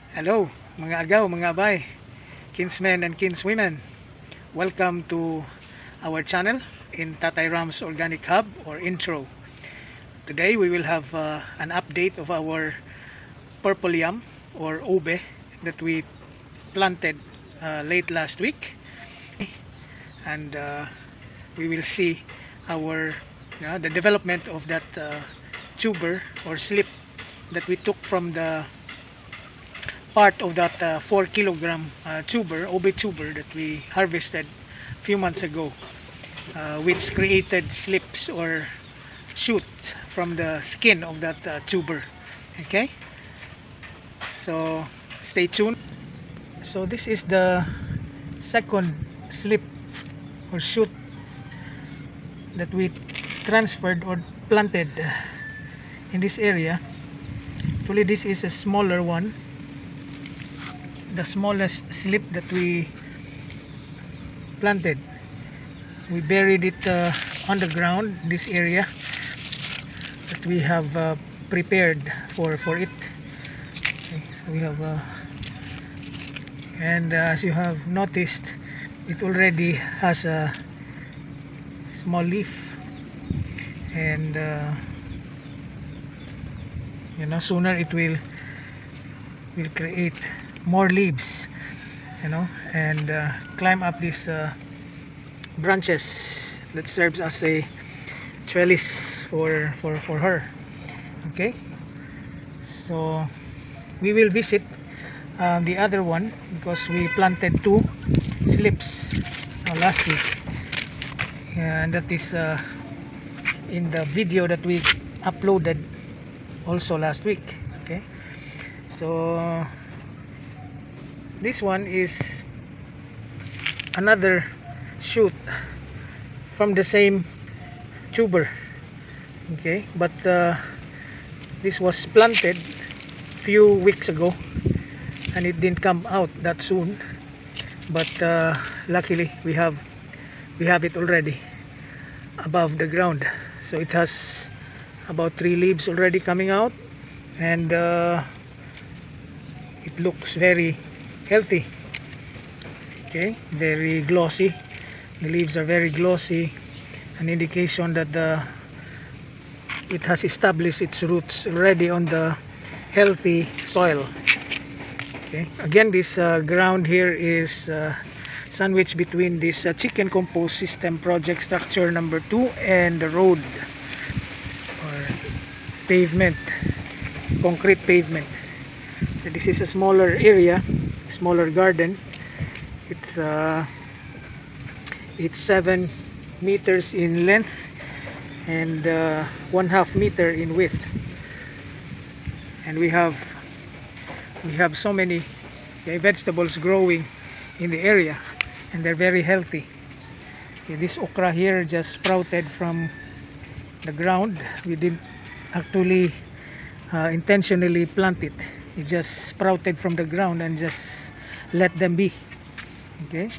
Hello, mga agaw, mga abay, kinsmen and kinswomen. Welcome to our channel in Tatay Ram's Organic Hub or intro. Today we will have an update of our purple yam or ube that we planted late last week, and we will see our the development of that tuber or slip that we took from the part of that 4 kilogram tuber, ube tuber that we harvested a few months ago, which created slips or shoot from the skin of that tuber. Okay, so stay tuned. So this is the second slip or shoot that we transferred or planted in this area. Actually, this is a smaller one, the smallest slip that we planted. We buried it on the ground, this area that we have prepared for it. Okay, so we have and as you have noticed, it already has a small leaf, and sooner it will create more leaves, and climb up these branches that serves as a trellis for her. Okay, so we will visit the other one because we planted two slips last week, and that is in the video that we uploaded also last week. Okay, so this one is another shoot from the same tuber. Okay, but this was planted few weeks ago and it didn't come out that soon, but luckily we have it already above the ground. So it has about 3 leaves already coming out, and it looks very healthy. Okay, very glossy. The leaves are very glossy, an indication that it has established its roots already on the healthy soil. Okay, again, this ground here is sandwiched between this chicken compost system project structure number 2 and the road or pavement, concrete pavement. So this is a smaller area, smaller garden. It's 7 meters in length and 1/2 meter in width, and we have so many vegetables growing in the area, and they're very healthy. Okay, this okra here just sprouted from the ground. We didn't actually intentionally plant it. It just sprouted from the ground and just let them be. Okay,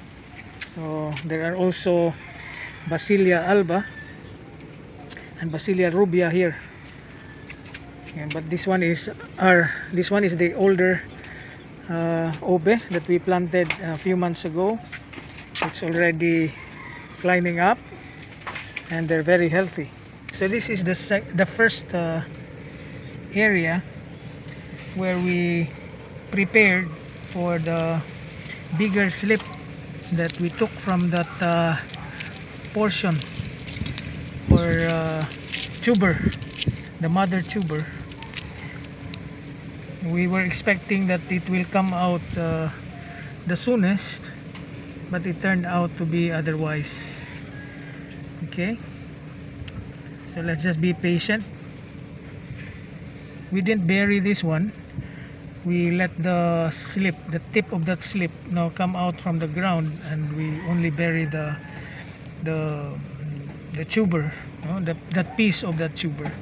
so there are also Basilia alba and Basilia rubia here. Okay, but this one is the older ube that we planted a few months ago. It's already climbing up and they're very healthy. So this is the first area where we prepared for the bigger slip that we took from that portion or tuber, the mother tuber. We were expecting that it will come out the soonest, but it turned out to be otherwise. Okay, so let's just be patient. We didn't bury this one. We let the tip of that slip now come out from the ground, and we only bury the tuber, that piece of that tuber.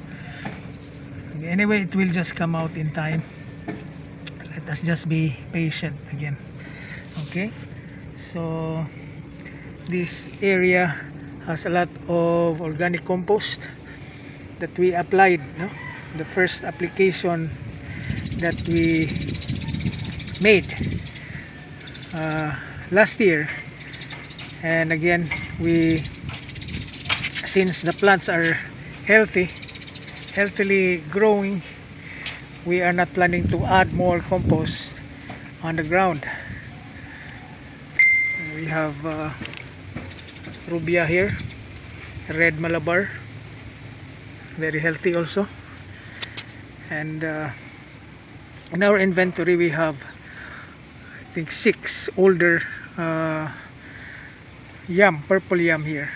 Anyway, it will just come out in time. Let us just be patient again. Okay, so this area has a lot of organic compost that we applied. The first application that we made last year. And again, since the plants are healthily growing, we are not planning to add more compost on the ground. We have rubia here, red Malabar, very healthy also. And in our inventory we have, I think, 6 older purple yam here.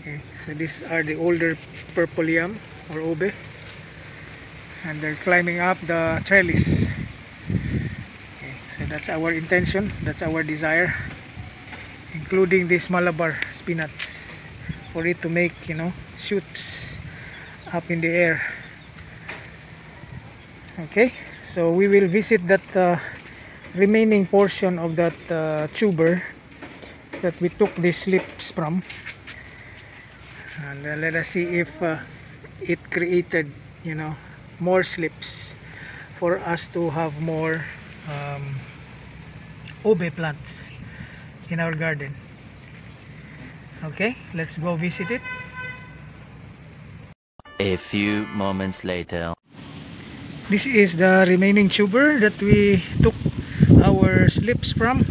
Okay, so these are the older purple yam or ube, and they're climbing up the trellis. Okay, so that's our intention, that's our desire, including this Malabar spinach, for it to make, you know, shoots up in the air. Okay, so we will visit that remaining portion of that tuber that we took these slips from, and let us see if it created, you know, more slips for us to have more ube plants in our garden. Okay, let's go visit it. A few moments later. This is the remaining tuber that we took our slips from.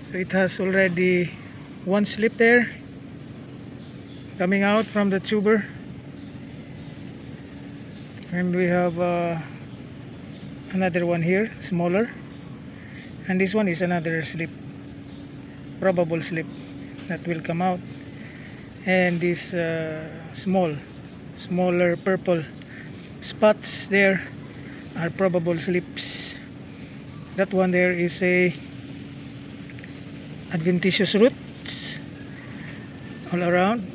So it has already one slip there coming out from the tuber, and we have another one here, smaller, and this one is another slip, probable slip that will come out. And these smaller purple spots there are probable slips. That one there is a adventitious roots all around.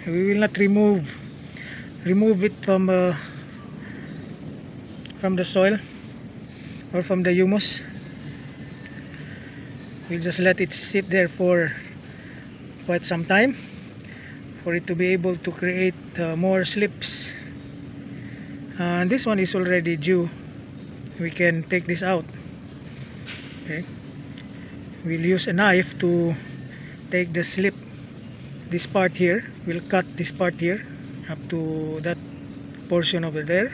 We will not remove it from the soil or from the humus. We'll just let it sit there for quite some time for it to be able to create more slips. And this one is already due. We can take this out. Okay, we'll use a knife to take the slip, this part here. We'll cut this part here up to that portion over there.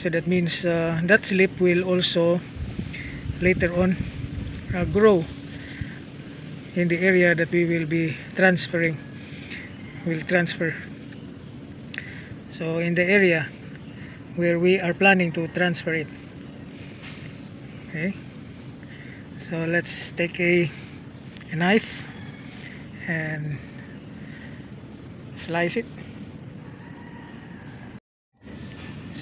So that means that slip will also later on grow in the area that we will be transferring. We'll transfer. So in the area where we are planning to transfer it. Okay, so let's take a knife and slice it.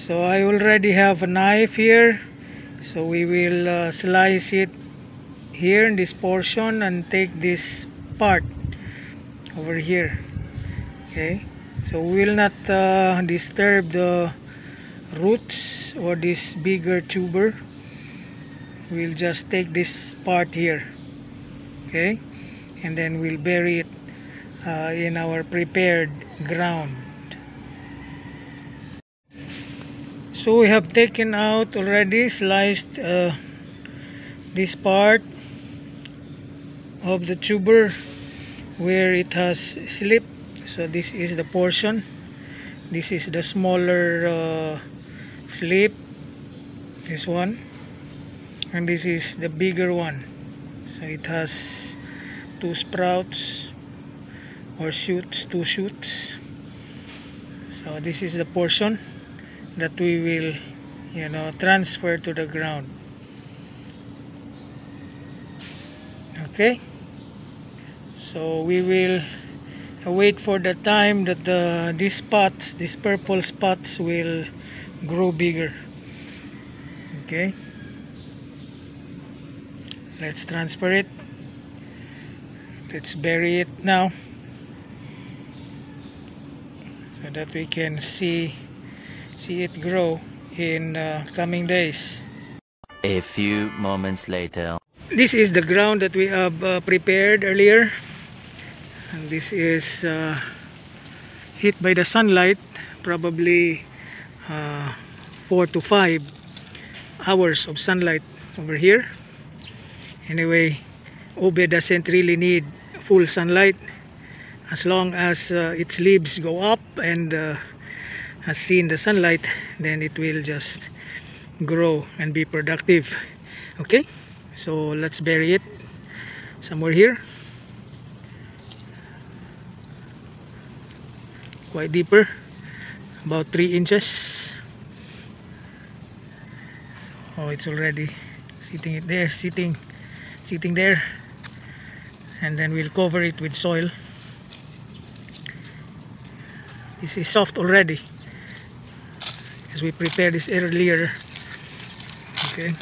So I already have a knife here, so we will slice it here in this portion and take this part over here. Okay, so we will not disturb the roots or this bigger tuber. We'll just take this part here, okay, and then we'll bury it in our prepared ground. So we have taken out already, sliced this part of the tuber where it has slipped. So this is the portion, this is the smaller slip, this one, and this is the bigger one. So it has 2 sprouts or shoots, 2 shoots. So this is the portion that we will, you know, transfer to the ground. Okay, so we will wait for the time that these spots, these purple spots, will grow bigger. Okay, let's transfer it. Let's bury it now so that we can see it grow in coming days. A few moments later. This is the ground that we have prepared earlier, and this is hit by the sunlight probably 4 to 5 hours of sunlight over here. Anyway, ube doesn't really need full sunlight. As long as its leaves go up and has seen the sunlight, then it will just grow and be productive. Okay, so let's bury it somewhere here, quite deeper, about 3 inches. So it's already sitting there, and then we'll cover it with soil. This is soft already as we prepared this earlier. Okay,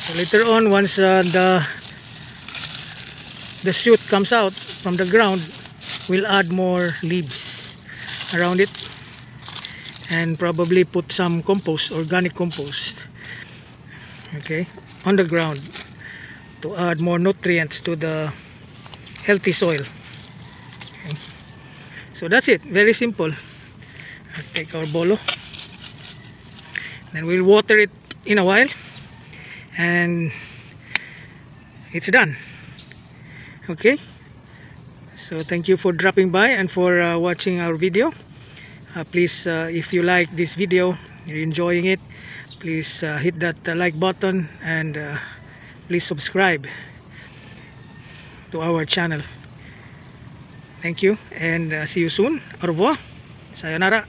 so later on, once the shoot comes out from the ground, we'll add more leaves around it and probably put some compost, organic compost, okay, on the ground to add more nutrients to the healthy soil. Okay. So that's it, very simple. I'll take our bolo, then we'll water it in a while and it's done. Okay, so thank you for dropping by and for watching our video. Please, if you like this video, you're enjoying it, please hit that like button and please subscribe to our channel. Thank you and see you soon. Au revoir. Sayonara.